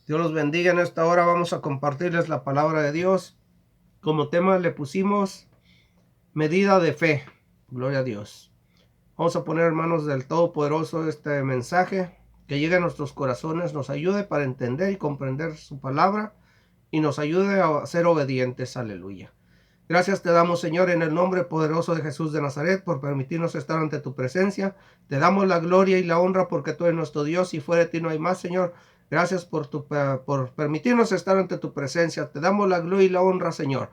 Dios los bendiga. En esta hora vamos a compartirles la palabra de Dios. Como tema le pusimos medida de fe. Gloria a Dios. Vamos a poner en manos del Todopoderoso este mensaje, que llegue a nuestros corazones, nos ayude para entender y comprender su palabra y nos ayude a ser obedientes. Aleluya. Gracias te damos, Señor, en el nombre poderoso de Jesús de Nazaret, por permitirnos estar ante tu presencia. Te damos la gloria y la honra porque tú eres nuestro Dios y fuera de ti no hay más, Señor. Gracias por permitirnos estar ante tu presencia. Te damos la gloria y la honra, Señor.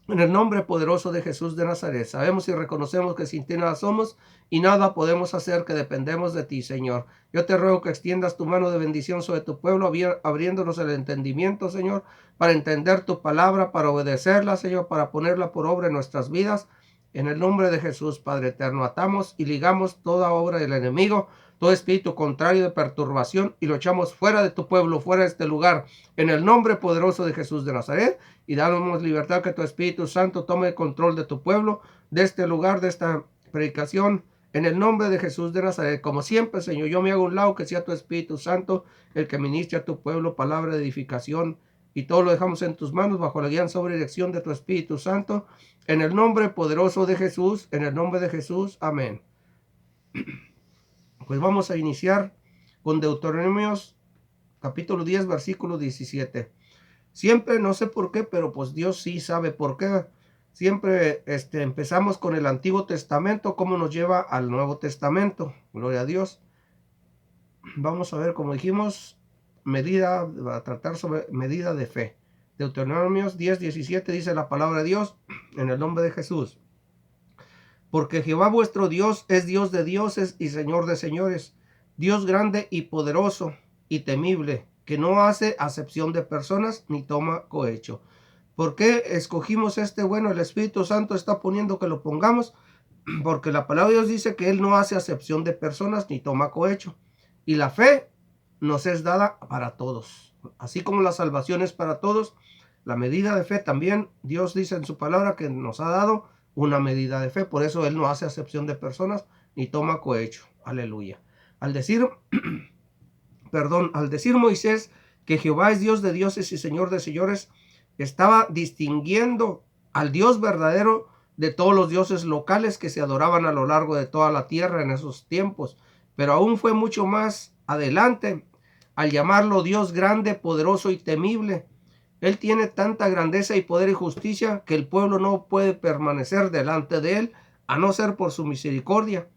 En el nombre poderoso de Jesús de Nazaret, sabemos y reconocemos que sin ti nada somos y nada podemos hacer, que dependemos de ti, Señor. Yo te ruego que extiendas tu mano de bendición sobre tu pueblo, abriéndonos el entendimiento, Señor, para entender tu palabra, para obedecerla, Señor, para ponerla por obra en nuestras vidas. En el nombre de Jesús, Padre eterno, atamos y ligamos toda obra del enemigo, todo espíritu contrario de perturbación, y lo echamos fuera de tu pueblo, fuera de este lugar, en el nombre poderoso de Jesús de Nazaret. Y danos libertad, que tu Espíritu Santo tome el control de tu pueblo, de este lugar, de esta predicación, en el nombre de Jesús de Nazaret. Como siempre, Señor, yo me hago un lado, que sea tu Espíritu Santo el que ministre a tu pueblo palabra de edificación, y todo lo dejamos en tus manos bajo la guía sobre dirección de tu Espíritu Santo, en el nombre poderoso de Jesús, en el nombre de Jesús, amén. Pues vamos a iniciar con Deuteronomios capítulo 10, versículo 17. Siempre, no sé por qué, pero pues Dios sí sabe por qué. Siempre empezamos con el Antiguo Testamento, cómo nos lleva al Nuevo Testamento. Gloria a Dios. Vamos a ver, como dijimos, va a tratar sobre medida de fe. Deuteronomios 10, 17 dice la palabra de Dios en el nombre de Jesús. Porque Jehová vuestro Dios es Dios de dioses y Señor de señores, Dios grande y poderoso y temible, que no hace acepción de personas ni toma cohecho. ¿Por qué escogimos este? Bueno, el Espíritu Santo está poniendo que lo pongamos, porque la palabra de Dios dice que Él no hace acepción de personas ni toma cohecho. Y la fe nos es dada para todos. Así como la salvación es para todos, la medida de fe también, Dios dice en su palabra que nos ha dado una medida de fe. Por eso Él no hace acepción de personas ni toma cohecho. Aleluya. Al decir, al decir Moisés que Jehová es Dios de dioses y Señor de señores, estaba distinguiendo al Dios verdadero de todos los dioses locales que se adoraban a lo largo de toda la tierra en esos tiempos. Pero aún fue mucho más adelante al llamarlo Dios grande, poderoso y temible. Él tiene tanta grandeza y poder y justicia que el pueblo no puede permanecer delante de él, a no ser por su misericordia.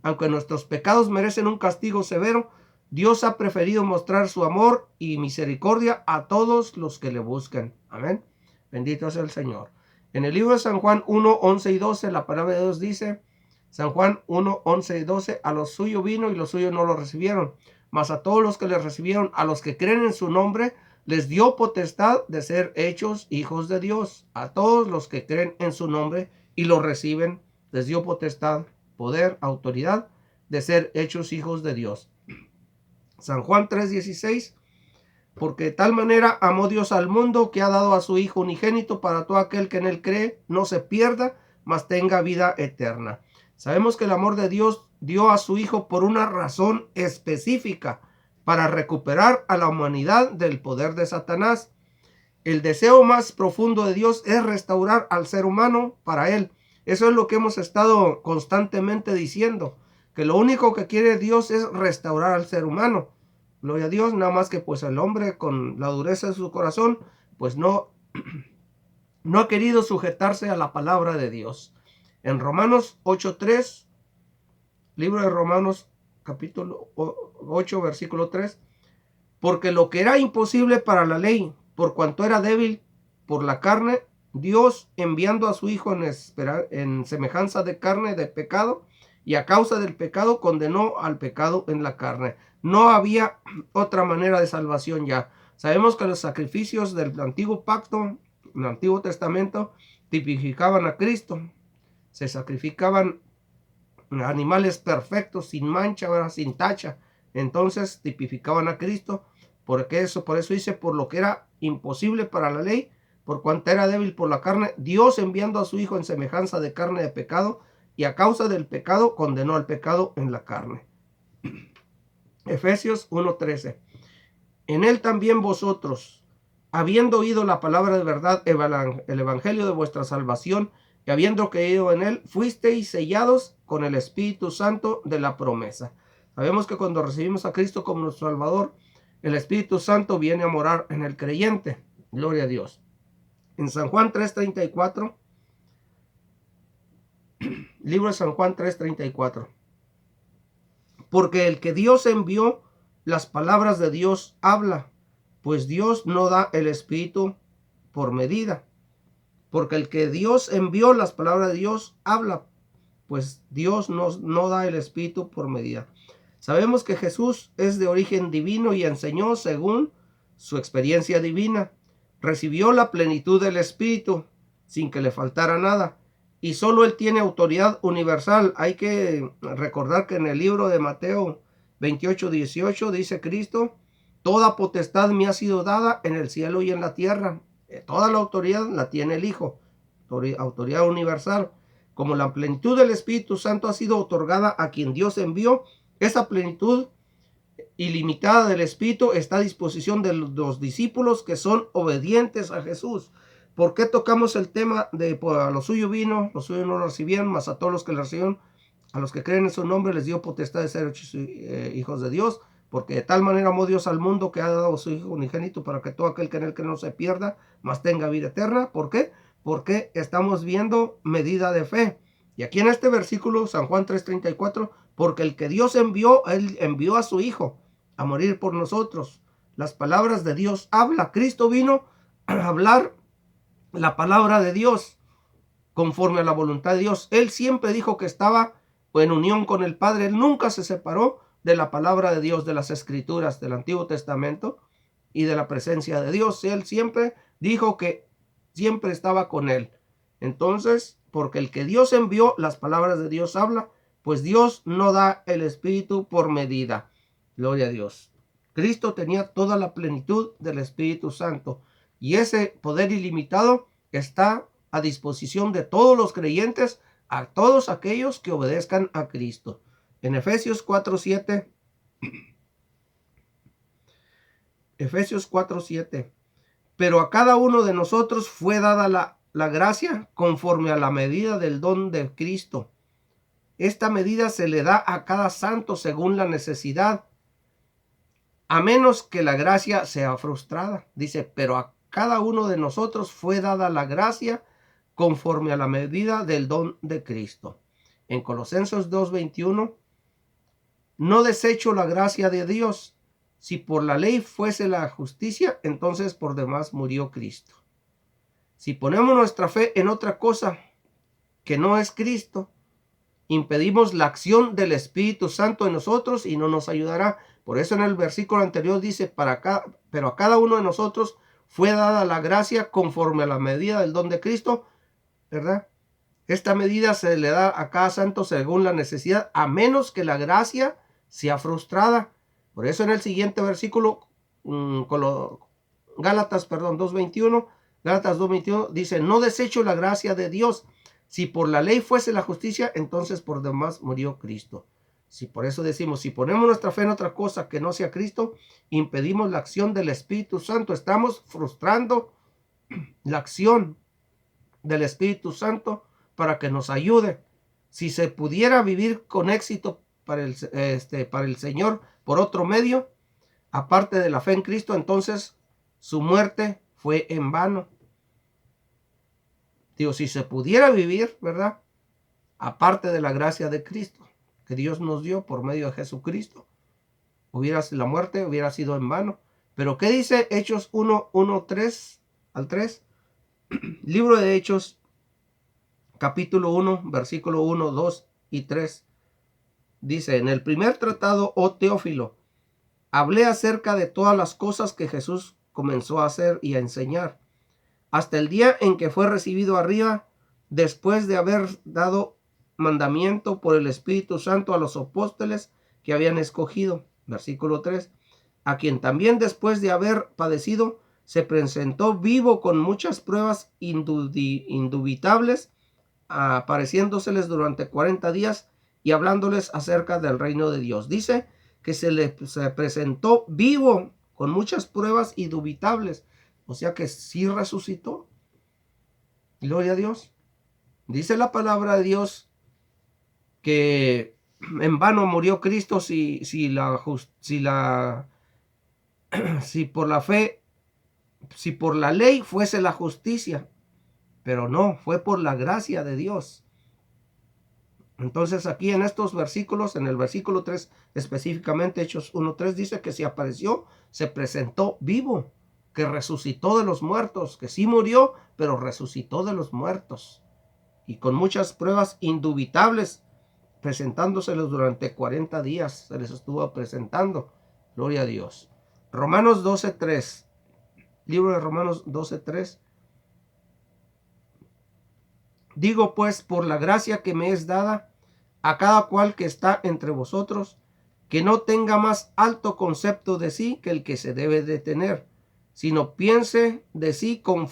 Aunque nuestros pecados merecen un castigo severo, Dios ha preferido mostrar su amor y misericordia a todos los que le buscan. Amén. Bendito sea el Señor. En el libro de San Juan 1, 11 y 12, la palabra de Dios dice, San Juan 1, 11 y 12, a los suyos vino y los suyos no lo recibieron, mas a todos los que le recibieron, a los que creen en su nombre, les dio potestad de ser hechos hijos de Dios. A todos los que creen en su nombre y lo reciben, les dio potestad, poder, autoridad de ser hechos hijos de Dios. San Juan 3:16, porque de tal manera amó Dios al mundo que ha dado a su Hijo unigénito para todo aquel que en él cree, no se pierda, mas tenga vida eterna. Sabemos que el amor de Dios dio a su Hijo por una razón específica, para recuperar a la humanidad del poder de Satanás. El deseo más profundo de Dios es restaurar al ser humano para Él. Eso es lo que hemos estado constantemente diciendo, que lo único que quiere Dios es restaurar al ser humano. Gloria a Dios, nada más que pues el hombre con la dureza de su corazón, pues no ha querido sujetarse a la palabra de Dios. En Romanos 8:3, libro de Romanos capítulo 8, versículo 3, porque lo que era imposible para la ley, por cuanto era débil por la carne, Dios enviando a su Hijo en semejanza de carne de pecado, y a causa del pecado condenó al pecado en la carne. No había otra manera de salvación ya. Sabemos que los sacrificios del antiguo pacto, el Antiguo Testamento, tipificaban a Cristo. Se sacrificaban animales perfectos, sin mancha, ¿verdad? Sin tacha. Entonces tipificaban a Cristo, por eso dice, por lo que era imposible para la ley, por cuanto era débil por la carne, Dios enviando a su Hijo en semejanza de carne de pecado, y a causa del pecado condenó al pecado en la carne. Efesios 1:13. En él también vosotros, habiendo oído la palabra de verdad, el evangelio de vuestra salvación, y habiendo creído en él, fuisteis sellados con el Espíritu Santo de la promesa. Sabemos que cuando recibimos a Cristo como nuestro Salvador, el Espíritu Santo viene a morar en el creyente. Gloria a Dios. En San Juan 3:34, libro de San Juan 3:34. Porque el que Dios envió, las palabras de Dios habla, pues Dios no da el Espíritu por medida. Porque el que Dios envió, las palabras de Dios habla, pues Dios no da el Espíritu por medida. Sabemos que Jesús es de origen divino y enseñó según su experiencia divina. Recibió la plenitud del Espíritu sin que le faltara nada. Y solo Él tiene autoridad universal. Hay que recordar que en el libro de Mateo 28:18 dice Cristo: toda potestad me ha sido dada en el cielo y en la tierra. Toda la autoridad la tiene el Hijo, autoridad universal. Como la plenitud del Espíritu Santo ha sido otorgada a quien Dios envió, esa plenitud ilimitada del Espíritu está a disposición de los discípulos que son obedientes a Jesús. ¿Por qué tocamos el tema de a los suyos vino, los suyos no lo recibieron, mas a todos los que le recibieron, a los que creen en su nombre les dio potestad de ser hijos de Dios? Porque de tal manera amó Dios al mundo que ha dado a su Hijo unigénito para que todo aquel que en él que no se pierda, mas tenga vida eterna. ¿Por qué? Porque estamos viendo medida de fe. Y aquí en este versículo, San Juan 3:34, porque el que Dios envió, Él envió a su Hijo a morir por nosotros. Las palabras de Dios habla. Cristo vino a hablar la palabra de Dios conforme a la voluntad de Dios. Él siempre dijo que estaba en unión con el Padre. Él nunca se separó de la palabra de Dios, de las escrituras del Antiguo Testamento y de la presencia de Dios. Él siempre dijo que siempre estaba con él. Entonces, porque el que Dios envió, las palabras de Dios habla, pues Dios no da el Espíritu por medida. Gloria a Dios. Cristo tenía toda la plenitud del Espíritu Santo y ese poder ilimitado está a disposición de todos los creyentes, a todos aquellos que obedezcan a Cristo. En Efesios 4:7, Efesios 4:7, pero a cada uno de nosotros fue dada la gracia conforme a la medida del don de Cristo. Esta medida se le da a cada santo según la necesidad, a menos que la gracia sea frustrada. Dice, pero a cada uno de nosotros fue dada la gracia conforme a la medida del don de Cristo. En Colosenses 2:21, no desecho la gracia de Dios. Si por la ley fuese la justicia, entonces por demás murió Cristo. Si ponemos nuestra fe en otra cosa que no es Cristo, impedimos la acción del Espíritu Santo en nosotros y no nos ayudará. Por eso en el versículo anterior dice, pero a cada uno de nosotros fue dada la gracia conforme a la medida del don de Cristo, ¿verdad? Esta medida se le da a cada santo según la necesidad, a menos que la gracia sea frustrada. Por eso en el siguiente versículo, Gálatas 2:21 dice, no desecho la gracia de Dios. Si por la ley fuese la justicia, entonces por demás murió Cristo. Si por eso decimos, si ponemos nuestra fe en otra cosa que no sea Cristo, impedimos la acción del Espíritu Santo. Estamos frustrando la acción del Espíritu Santo para que nos ayude. Si se pudiera vivir con éxito para el Señor por otro medio, aparte de la fe en Cristo, entonces su muerte fue en vano. Digo, si se pudiera vivir, ¿verdad? Aparte de la gracia de Cristo, que Dios nos dio por medio de Jesucristo, la muerte hubiera sido en vano. Pero ¿qué dice Hechos 1:3 al 3? Libro de Hechos, capítulo 1, versículo 1, 2 y 3. Dice, en el primer tratado, oh Teófilo, hablé acerca de todas las cosas que Jesús comenzó a hacer y a enseñar, hasta el día en que fue recibido arriba, después de haber dado mandamiento por el Espíritu Santo a los apóstoles que habían escogido. Versículo 3. A quien también después de haber padecido, se presentó vivo con muchas pruebas indubitables, apareciéndoseles durante 40 días y hablándoles acerca del reino de Dios. Dice que se presentó vivo con muchas pruebas indubitables. O sea que sí resucitó. Gloria a Dios. Dice la palabra de Dios que en vano murió Cristo si por la fe, si por la ley fuese la justicia, pero no, fue por la gracia de Dios. Entonces aquí en estos versículos, en el versículo 3 específicamente, Hechos 1:3, dice que se apareció, se presentó vivo, que resucitó de los muertos, que sí murió, pero resucitó de los muertos. Y con muchas pruebas indubitables, presentándoselos durante 40 días, se les estuvo presentando. Gloria a Dios. Romanos 12:3, libro de Romanos 12:3. Digo pues, por la gracia que me es dada, a cada cual que está entre vosotros, que no tenga más alto concepto de sí que el que se debe de tener, sino piense de sí con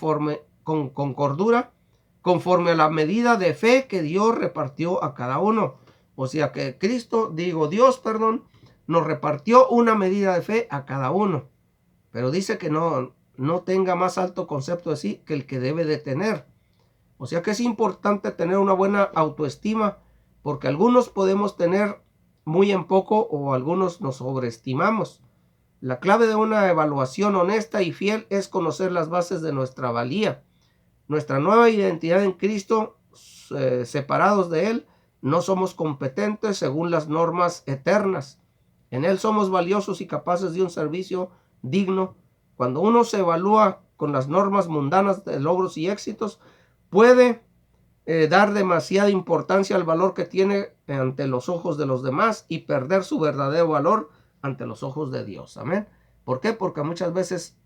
cordura, conforme a la medida de fe que Dios repartió a cada uno. O sea que Dios, nos repartió una medida de fe a cada uno. Pero dice que no tenga más alto concepto de sí que el que debe de tener. O sea que es importante tener una buena autoestima, porque algunos podemos tener muy en poco o algunos nos sobreestimamos. La clave de una evaluación honesta y fiel es conocer las bases de nuestra valía. Nuestra nueva identidad en Cristo, separados de Él, no somos competentes según las normas eternas. En Él somos valiosos y capaces de un servicio digno. Cuando uno se evalúa con las normas mundanas de logros y éxitos, puede dar demasiada importancia al valor que tiene ante los ojos de los demás y perder su verdadero valor ante los ojos de Dios. Amén. ¿Por qué? Porque muchas veces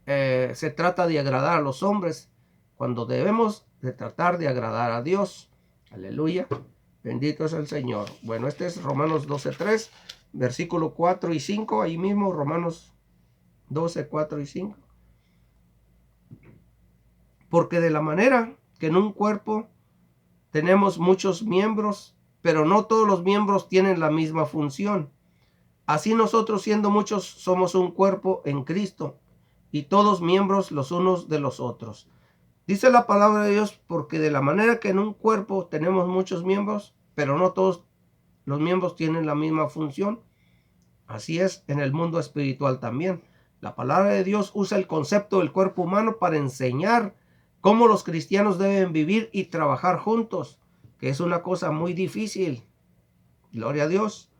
se trata de agradar a los hombres cuando debemos de tratar de agradar a Dios. Aleluya. Bendito es el Señor. Bueno, este es Romanos 12:3, versículo 4 y 5. Ahí mismo, Romanos 12, 4 y 5. Porque de la manera que en un cuerpo tenemos muchos miembros, pero no todos los miembros tienen la misma función. Así nosotros, siendo muchos, somos un cuerpo en Cristo, y todos miembros los unos de los otros. Dice la palabra de Dios, porque de la manera que en un cuerpo tenemos muchos miembros, pero no todos los miembros tienen la misma función. Así es en el mundo espiritual también. La palabra de Dios usa el concepto del cuerpo humano para enseñar cómo los cristianos deben vivir y trabajar juntos, que es una cosa muy difícil. Gloria a Dios.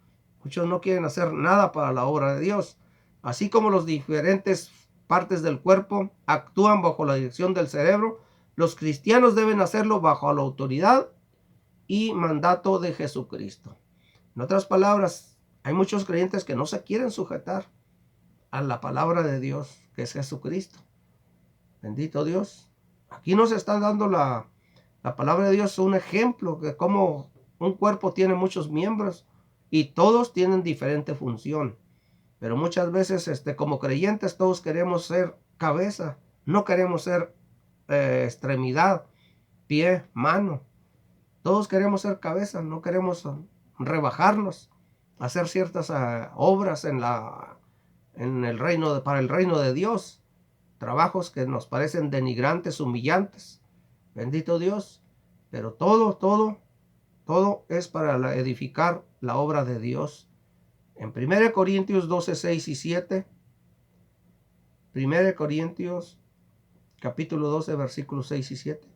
Muchos no quieren hacer nada para la obra de Dios. Así como los diferentes partes del cuerpo actúan bajo la dirección del cerebro, los cristianos deben hacerlo bajo la autoridad y mandato de Jesucristo. En otras palabras, hay muchos creyentes que no se quieren sujetar a la palabra de Dios, que es Jesucristo. Bendito Dios. Aquí nos está dando la palabra de Dios un ejemplo de cómo un cuerpo tiene muchos miembros y todos tienen diferente función. Pero muchas veces como creyentes todos queremos ser cabeza, no queremos ser extremidad, pie, mano. Todos queremos ser cabeza, no queremos rebajarnos, hacer ciertas obras para el reino de Dios. Trabajos que nos parecen denigrantes, humillantes. Bendito Dios. Pero todo es para edificar la obra de Dios. En 1 Corintios 12, 6 y 7. 1 Corintios capítulo 12, versículos 6 y 7.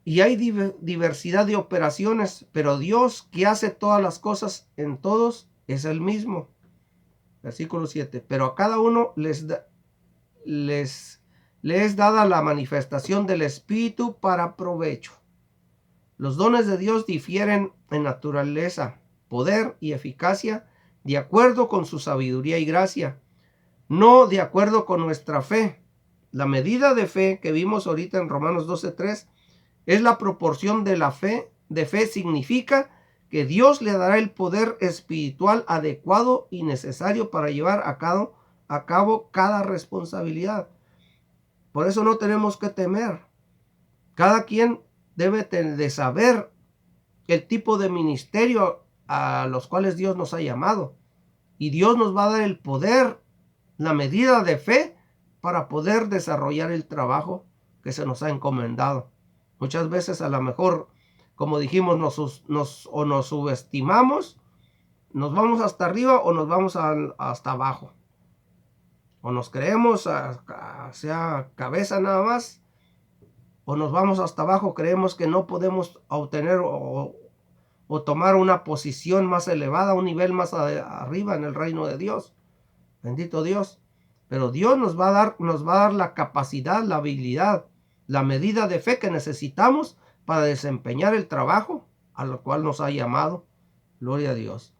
Y hay diversidad de operaciones, pero Dios, que hace todas las cosas en todos, es el mismo. Versículo 7. Pero a cada uno le es dada la manifestación del Espíritu para provecho. Los dones de Dios difieren en naturaleza, poder y eficacia de acuerdo con su sabiduría y gracia, no de acuerdo con nuestra fe. La medida de fe que vimos ahorita en Romanos 12:3 es la proporción de la fe. De fe significa que Dios le dará el poder espiritual adecuado y necesario para llevar a cabo cada responsabilidad. Por eso no tenemos que temer. Cada quien debe de saber el tipo de ministerio a los cuales Dios nos ha llamado. Y Dios nos va a dar el poder la medida de fe para poder desarrollar el trabajo que se nos ha encomendado. Muchas veces a lo mejor, como dijimos, nos subestimamos, nos vamos hasta arriba o nos vamos hasta abajo. O nos creemos sea cabeza nada más, o nos vamos hasta abajo, creemos que no podemos obtener o tomar una posición más elevada, un nivel más arriba en el reino de Dios. Bendito Dios. Pero Dios nos va a dar la capacidad, la habilidad, la medida de fe que necesitamos para desempeñar el trabajo a lo cual nos ha llamado. Gloria a Dios.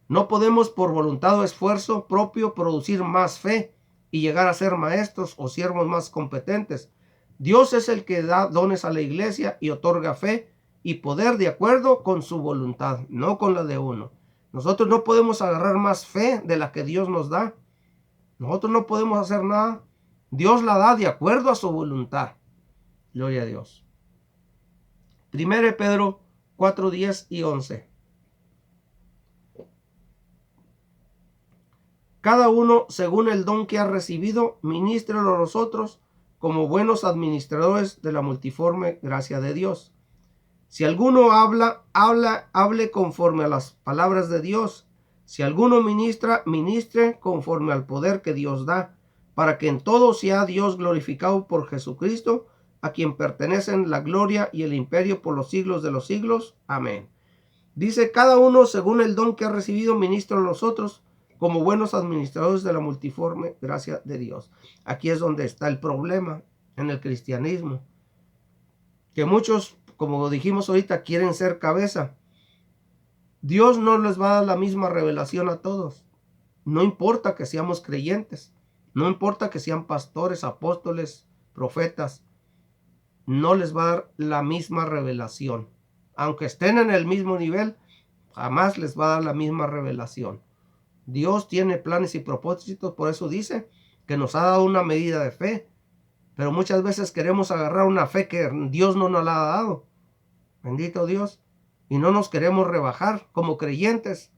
No podemos por voluntad o esfuerzo propio producir más fe y llegar a ser maestros o siervos más competentes. Dios es el que da dones a la iglesia y otorga fe y poder de acuerdo con su voluntad, no con la de uno. Nosotros no podemos agarrar más fe de la que Dios nos da. Nosotros no podemos hacer nada. Dios la da de acuerdo a su voluntad. Gloria a Dios. 1 Pedro 4, 10 y 11. Cada uno, según el don que ha recibido, ministrelo a los otros como buenos administradores de la multiforme gracia de Dios. Si alguno hable conforme a las palabras de Dios. Si alguno ministra, ministre conforme al poder que Dios da, para que en todo sea Dios glorificado por Jesucristo, a quien pertenecen la gloria y el imperio por los siglos de los siglos. Amén. Dice, cada uno según el don que ha recibido, ministra a los otros como buenos administradores de la multiforme gracia de Dios. Aquí es donde está el problema en el cristianismo, que muchos, como dijimos ahorita, quieren ser cabeza. Dios no les va a dar la misma revelación a todos. No importa que seamos creyentes, no importa que sean pastores, apóstoles, profetas, no les va a dar la misma revelación. Aunque estén en el mismo nivel, jamás les va a dar la misma revelación. Dios tiene planes y propósitos, por eso dice que nos ha dado una medida de fe. Pero muchas veces queremos agarrar una fe que Dios no nos la ha dado. Bendito Dios. Y no nos queremos rebajar como creyentes.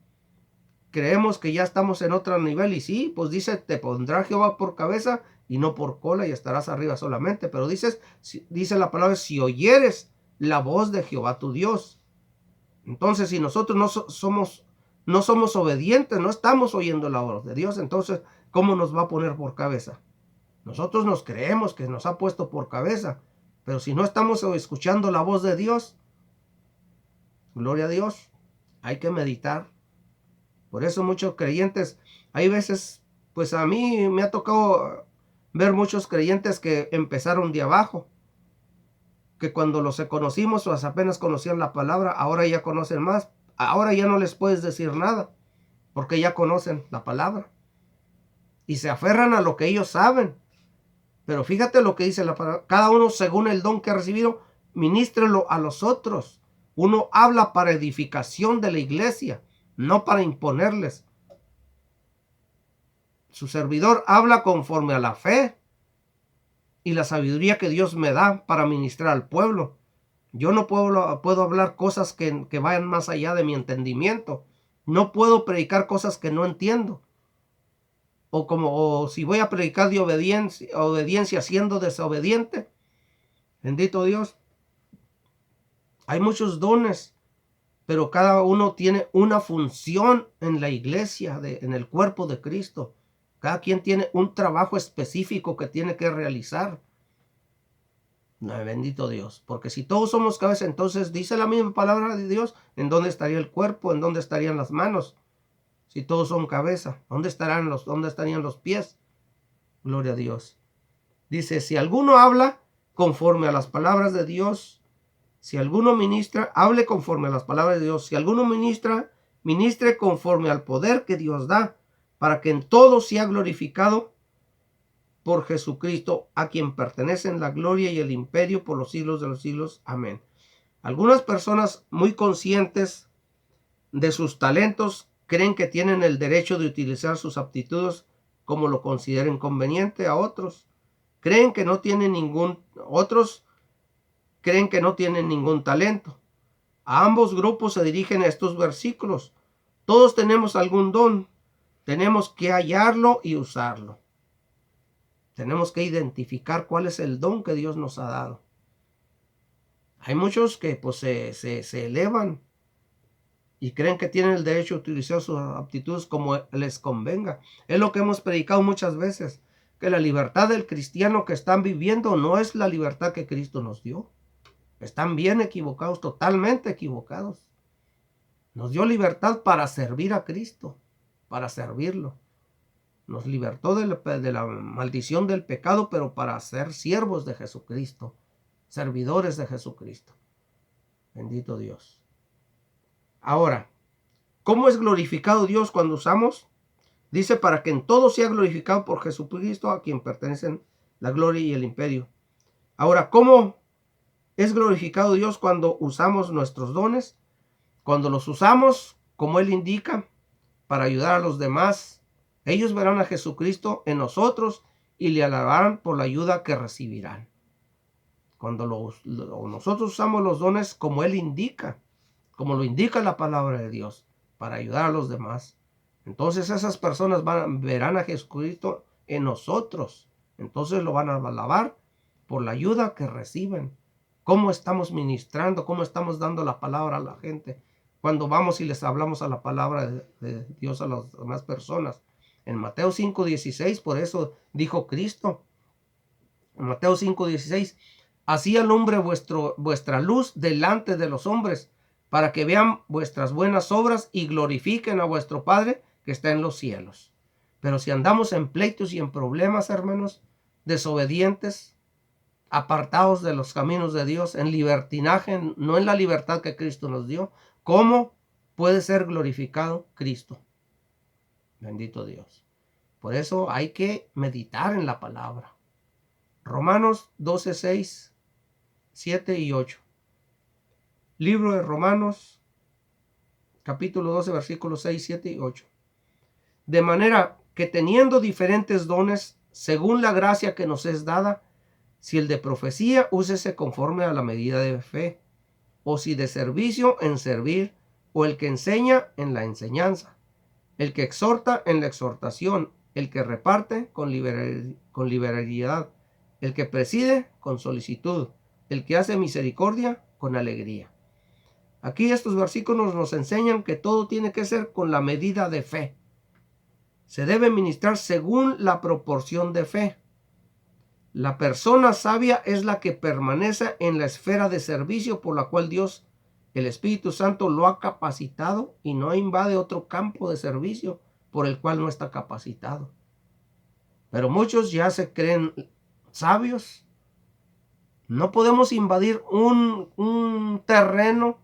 Creemos que ya estamos en otro nivel. Y sí, pues dice, te pondrá Jehová por cabeza y no por cola y estarás arriba solamente. Pero dice la palabra, si oyeres la voz de Jehová tu Dios. Entonces, si nosotros no somos obedientes, no estamos oyendo la voz de Dios, entonces, ¿cómo nos va a poner por cabeza? Nosotros nos creemos que nos ha puesto por cabeza, pero si no estamos escuchando la voz de Dios, gloria a Dios, hay que meditar. Por eso muchos creyentes, hay veces, pues a mí me ha tocado ver muchos creyentes que empezaron de abajo, que cuando los conocimos o apenas conocían la palabra, ahora ya conocen más. Ahora ya no les puedes decir nada, porque ya conocen la palabra. Y se aferran a lo que ellos saben. Pero fíjate lo que dice la palabra. Cada uno según el don que ha recibido, ministrelo a los otros. Uno habla para edificación de la iglesia, no para imponerles. Su servidor habla conforme a la fe y la sabiduría que Dios me da para ministrar al pueblo. Yo no puedo hablar cosas que vayan más allá de mi entendimiento. No puedo predicar cosas que no entiendo. O si voy a predicar de obediencia siendo desobediente. Bendito Dios. Hay muchos dones, pero cada uno tiene una función en la iglesia, en el cuerpo de Cristo. Cada quien tiene un trabajo específico que tiene que realizar. Bendito Dios, porque si todos somos cabeza, entonces dice la misma palabra de Dios, ¿en dónde estaría el cuerpo? ¿En dónde estarían las manos? Si todos son cabeza, ¿dónde estarían los pies? Gloria a Dios. Dice, si alguno habla conforme a las palabras de Dios, si alguno ministra, hable conforme a las palabras de Dios. Si alguno ministra, ministre conforme al poder que Dios da, para que en todo sea glorificado por Jesucristo, a quien pertenecen la gloria y el imperio por los siglos de los siglos. Amén. Algunas personas muy conscientes de sus talentos creen que tienen el derecho de utilizar sus aptitudes como lo consideren conveniente. A otros creen que no tienen ningún talento. A ambos grupos se dirigen estos versículos. Todos tenemos algún don, tenemos que hallarlo y usarlo. Tenemos que identificar cuál es el don que Dios nos ha dado. Hay muchos que pues se elevan y creen que tienen el derecho a utilizar sus aptitudes como les convenga. Es lo que hemos predicado muchas veces, que la libertad del cristiano que están viviendo no es la libertad que Cristo nos dio. Están bien equivocados, totalmente equivocados. Nos dio libertad para servir a Cristo, para servirlo. Nos libertó de la maldición del pecado, pero para ser siervos de Jesucristo, servidores de Jesucristo. Bendito Dios. Ahora, ¿cómo es glorificado Dios cuando usamos? Dice, para que en todo sea glorificado por Jesucristo, a quien pertenecen la gloria y el imperio. Ahora, ¿cómo es glorificado Dios cuando usamos nuestros dones? Cuando los usamos, como Él indica, para ayudar a los demás, ellos verán a Jesucristo en nosotros y le alabarán por la ayuda que recibirán. Cuando nosotros usamos los dones como Él indica, como lo indica la palabra de Dios, para ayudar a los demás, entonces esas personas verán a Jesucristo en nosotros. Entonces lo van a alabar por la ayuda que reciben. Cómo estamos ministrando, cómo estamos dando la palabra a la gente. Cuando vamos y les hablamos a la palabra de Dios a las demás personas. En Mateo 5:16, por eso dijo Cristo. En Mateo 5:16, así alumbre vuestra luz delante de los hombres, para que vean vuestras buenas obras y glorifiquen a vuestro Padre que está en los cielos. Pero si andamos en pleitos y en problemas, hermanos, desobedientes, apartados de los caminos de Dios, en libertinaje, no en la libertad que Cristo nos dio, ¿cómo puede ser glorificado Cristo? Bendito Dios. Por eso hay que meditar en la palabra. Romanos 12:6, 7 y 8. Libro de Romanos, capítulo 12, versículos 6, 7 y 8. De manera que teniendo diferentes dones, según la gracia que nos es dada, si el de profecía, úsese conforme a la medida de fe, o si de servicio, en servir, o el que enseña, en la enseñanza, el que exhorta, en la exhortación, el que reparte, con liberalidad, el que preside, con solicitud, el que hace misericordia, con alegría. Aquí estos versículos nos enseñan que todo tiene que ser con la medida de fe. Se debe ministrar según la proporción de fe. La persona sabia es la que permanece en la esfera de servicio por la cual Dios, el Espíritu Santo, lo ha capacitado y no invade otro campo de servicio por el cual no está capacitado. Pero muchos ya se creen sabios. No podemos invadir un terreno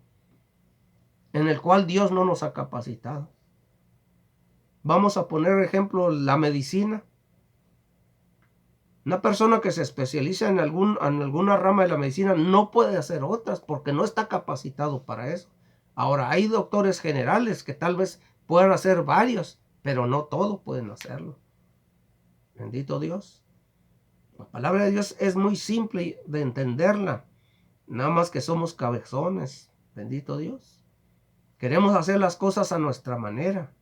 en el cual Dios no nos ha capacitado. Vamos a poner ejemplo la medicina. Una persona que se especializa en alguna rama de la medicina no puede hacer otras porque no está capacitado para eso. Ahora, hay doctores generales que tal vez puedan hacer varios, pero no todos pueden hacerlo. Bendito Dios. La palabra de Dios es muy simple de entenderla. Nada más que somos cabezones. Bendito Dios. Queremos hacer las cosas a nuestra manera.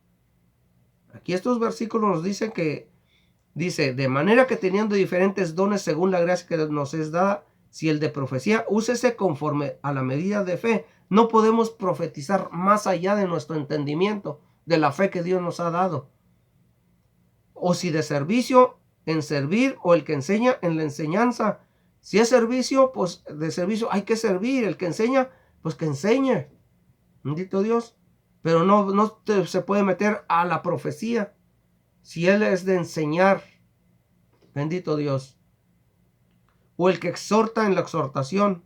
Aquí estos versículos nos dicen que dice, de manera que teniendo diferentes dones según la gracia que nos es dada, si el de profecía, úsese conforme a la medida de fe. No podemos profetizar más allá de nuestro entendimiento, de la fe que Dios nos ha dado. O si de servicio, en servir, o el que enseña, en la enseñanza. Si es servicio, pues de servicio hay que servir. El que enseña, pues que enseñe. Bendito Dios. Pero no se puede meter a la profecía. Si Él es de enseñar, bendito Dios. O el que exhorta en la exhortación,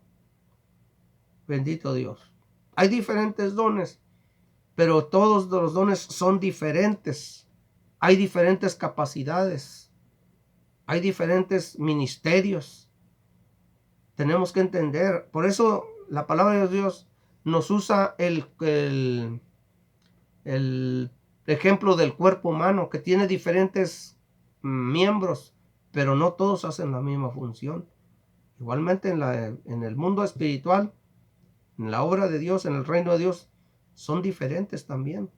bendito Dios. Hay diferentes dones, pero todos los dones son diferentes. Hay diferentes capacidades. Hay diferentes ministerios. Tenemos que entender. Por eso la palabra de Dios nos usa el ejemplo del cuerpo humano, que tiene diferentes miembros, pero no todos hacen la misma función. Igualmente en el mundo espiritual, en la obra de Dios, en el reino de Dios, son diferentes también.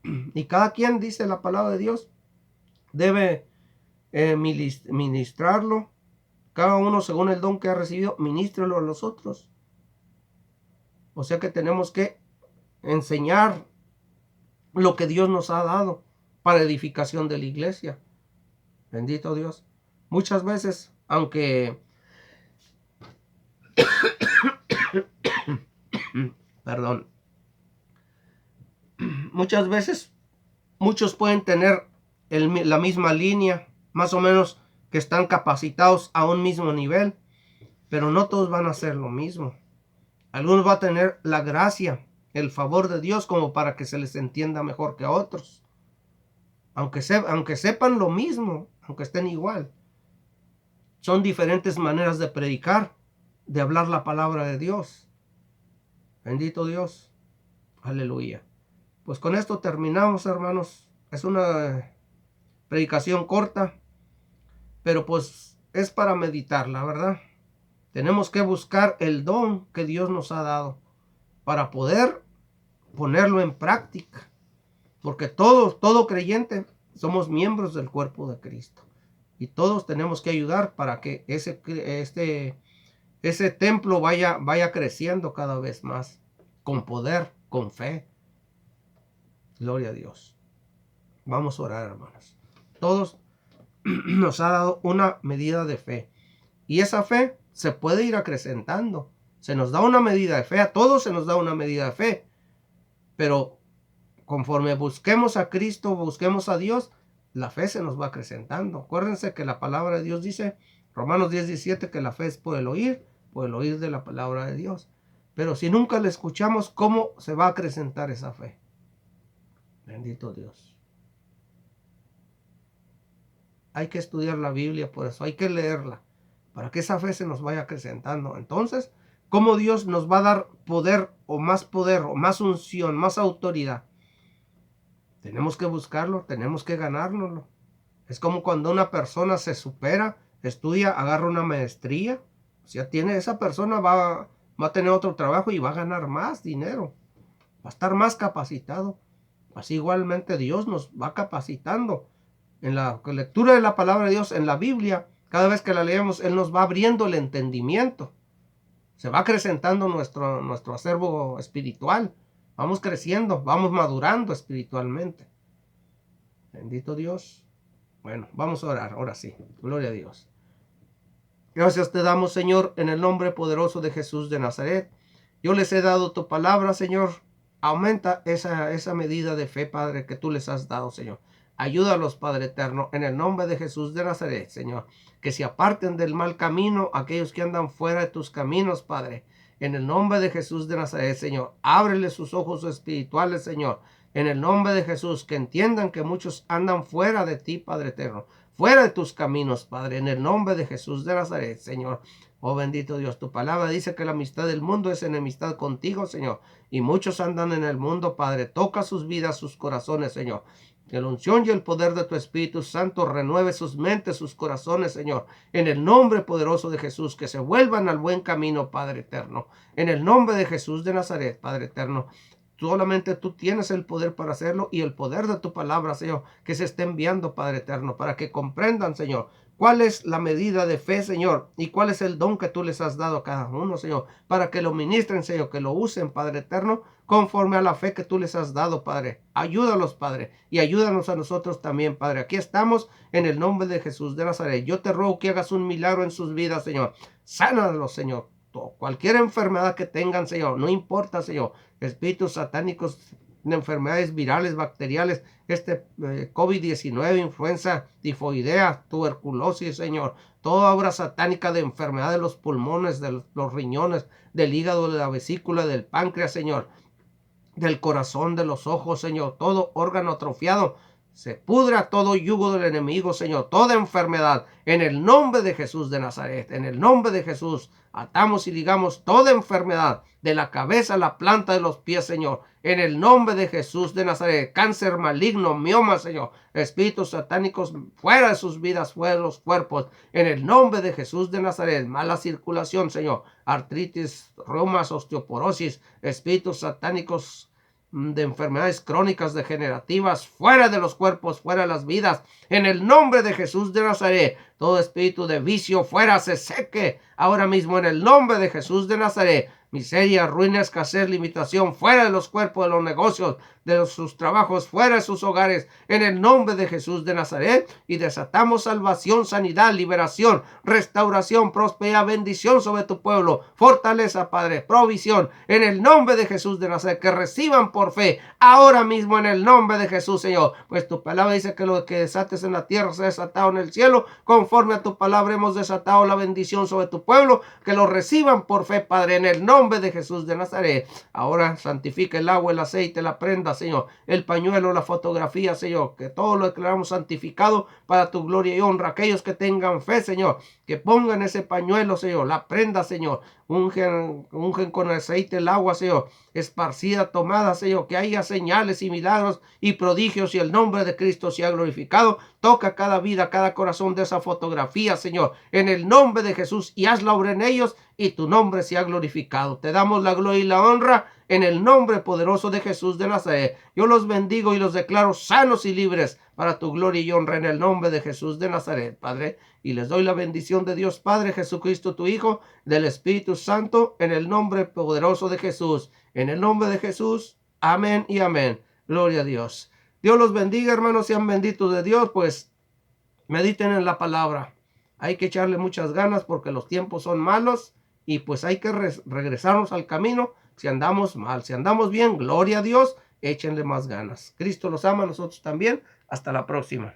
Y cada quien, dice la palabra de Dios, debe ministrarlo. Cada uno según el don que ha recibido, ministrelo a los otros. O sea que tenemos que enseñar lo que Dios nos ha dado para edificación de la iglesia. Bendito Dios. Muchas veces, aunque perdón, muchas veces muchos pueden tener la misma línea, más o menos, que están capacitados a un mismo nivel, pero no todos van a hacer lo mismo. Algunos van a tener la gracia, el favor de Dios como para que se les entienda mejor que a otros. Aunque sepan lo mismo, aunque estén igual. Son diferentes maneras de predicar, de hablar la palabra de Dios. Bendito Dios. Aleluya. Pues con esto terminamos, hermanos. Es una predicación corta, pero pues es para meditarla, ¿verdad? Tenemos que buscar el don que Dios nos ha dado para poder ponerlo en práctica. Porque todo creyente somos miembros del cuerpo de Cristo. Y todos tenemos que ayudar para que ese templo vaya creciendo cada vez más. Con poder, con fe. Gloria a Dios. Vamos a orar, hermanos. Todos nos ha dado una medida de fe. Y esa fe se puede ir acrecentando. Se nos da una medida de fe. A todos se nos da una medida de fe. Pero conforme busquemos a Cristo, busquemos a Dios, la fe se nos va acrecentando. Acuérdense que la palabra de Dios dice, Romanos 10:17, que la fe es por el oír de la palabra de Dios. Pero si nunca la escuchamos, ¿cómo se va a acrecentar esa fe? Bendito Dios. Hay que estudiar la Biblia, por eso hay que leerla, para que esa fe se nos vaya acrecentando. Entonces, ¿cómo Dios nos va a dar poder, o más unción, más autoridad? Tenemos que buscarlo, tenemos que ganárnoslo. Es como cuando una persona se supera, estudia, agarra una maestría. O sea, esa persona va a tener otro trabajo y va a ganar más dinero. Va a estar más capacitado. Así igualmente Dios nos va capacitando. En la lectura de la palabra de Dios, en la Biblia, cada vez que la leemos, Él nos va abriendo el entendimiento. Se va acrecentando nuestro acervo espiritual. Vamos creciendo, vamos madurando espiritualmente. Bendito Dios. Bueno, vamos a orar, ahora sí. Gloria a Dios. Gracias te damos, Señor, en el nombre poderoso de Jesús de Nazaret. Yo les he dado tu palabra, Señor. Aumenta esa medida de fe, Padre, que tú les has dado, Señor. Ayúdalos, Padre eterno, en el nombre de Jesús de Nazaret, Señor. Que se aparten del mal camino aquellos que andan fuera de tus caminos, Padre. En el nombre de Jesús de Nazaret, Señor. Ábrele sus ojos espirituales, Señor. En el nombre de Jesús, que entiendan que muchos andan fuera de ti, Padre eterno. Fuera de tus caminos, Padre. En el nombre de Jesús de Nazaret, Señor. Oh bendito Dios, tu palabra dice que la amistad del mundo es enemistad contigo, Señor. Y muchos andan en el mundo, Padre. Toca sus vidas, sus corazones, Señor. Que la unción y el poder de tu Espíritu Santo renueve sus mentes, sus corazones, Señor. En el nombre poderoso de Jesús, que se vuelvan al buen camino, Padre eterno. En el nombre de Jesús de Nazaret, Padre eterno. Solamente tú tienes el poder para hacerlo y el poder de tu palabra, Señor, que se esté enviando, Padre eterno, para que comprendan, Señor, cuál es la medida de fe, Señor, y cuál es el don que tú les has dado a cada uno, Señor, para que lo ministren, Señor, que lo usen, Padre eterno, conforme a la fe que tú les has dado, Padre. Ayúdalos, Padre, y ayúdanos a nosotros también, Padre. Aquí estamos en el nombre de Jesús de Nazaret. Yo te ruego que hagas un milagro en sus vidas, Señor. Sánalos, Señor. Cualquier enfermedad que tengan, Señor, no importa, Señor, espíritus satánicos, enfermedades virales, bacteriales, COVID-19, influenza, tifoidea, tuberculosis, Señor, toda obra satánica de enfermedad de los pulmones, de los riñones, del hígado, de la vesícula, del páncreas, Señor, del corazón, de los ojos, Señor, todo órgano atrofiado, se pudra todo yugo del enemigo, Señor, toda enfermedad, en el nombre de Jesús de Nazaret, en el nombre de Jesús, atamos y ligamos toda enfermedad, de la cabeza a la planta de los pies, Señor, en el nombre de Jesús de Nazaret, cáncer maligno, mioma, Señor, espíritus satánicos, fuera de sus vidas, fuera de los cuerpos, en el nombre de Jesús de Nazaret, mala circulación, Señor, artritis, reumas, osteoporosis, espíritus satánicos, de enfermedades crónicas degenerativas, fuera de los cuerpos, fuera de las vidas, en el nombre de Jesús de Nazaret. Todo espíritu de vicio fuera, se seque ahora mismo en el nombre de Jesús de Nazaret. Miseria, ruina, escasez, limitación, fuera de los cuerpos, de los negocios, de sus trabajos, fuera de sus hogares, en el nombre de Jesús de Nazaret. Y desatamos salvación, sanidad, liberación, restauración, prosperidad, bendición sobre tu pueblo, fortaleza, Padre, provisión, en el nombre de Jesús de Nazaret, que reciban por fe ahora mismo en el nombre de Jesús, Señor. Pues tu palabra dice que lo que desates en la tierra sea desatado en el cielo. Conforme a tu palabra hemos desatado la bendición sobre tu pueblo, que lo reciban por fe, Padre, en el nombre de Jesús de Nazaret. Ahora santifica el agua, el aceite, la prenda, Señor, el pañuelo, la fotografía, Señor, que todo lo declaramos santificado para tu gloria y honra. Aquellos que tengan fe, Señor, que pongan ese pañuelo, Señor, la prenda, Señor, ungen con aceite el agua, Señor, esparcida, tomada, Señor, que haya señales y milagros y prodigios y el nombre de Cristo sea glorificado. Toca cada vida, cada corazón de esa fotografía, Señor, en el nombre de Jesús, y haz la obra en ellos y tu nombre sea glorificado. Te damos la gloria y la honra en el nombre poderoso de Jesús de Nazaret. Yo los bendigo y los declaro sanos y libres para tu gloria y honra en el nombre de Jesús de Nazaret, Padre. Y les doy la bendición de Dios Padre, Jesucristo tu Hijo, del Espíritu Santo, en el nombre poderoso de Jesús. En el nombre de Jesús, amén y amén. Gloria a Dios. Dios los bendiga, hermanos, sean benditos de Dios, pues mediten en la palabra. Hay que echarle muchas ganas porque los tiempos son malos y pues hay que regresarnos al camino si andamos mal. Si andamos bien, gloria a Dios, échenle más ganas. Cristo los ama, nosotros también. Hasta la próxima.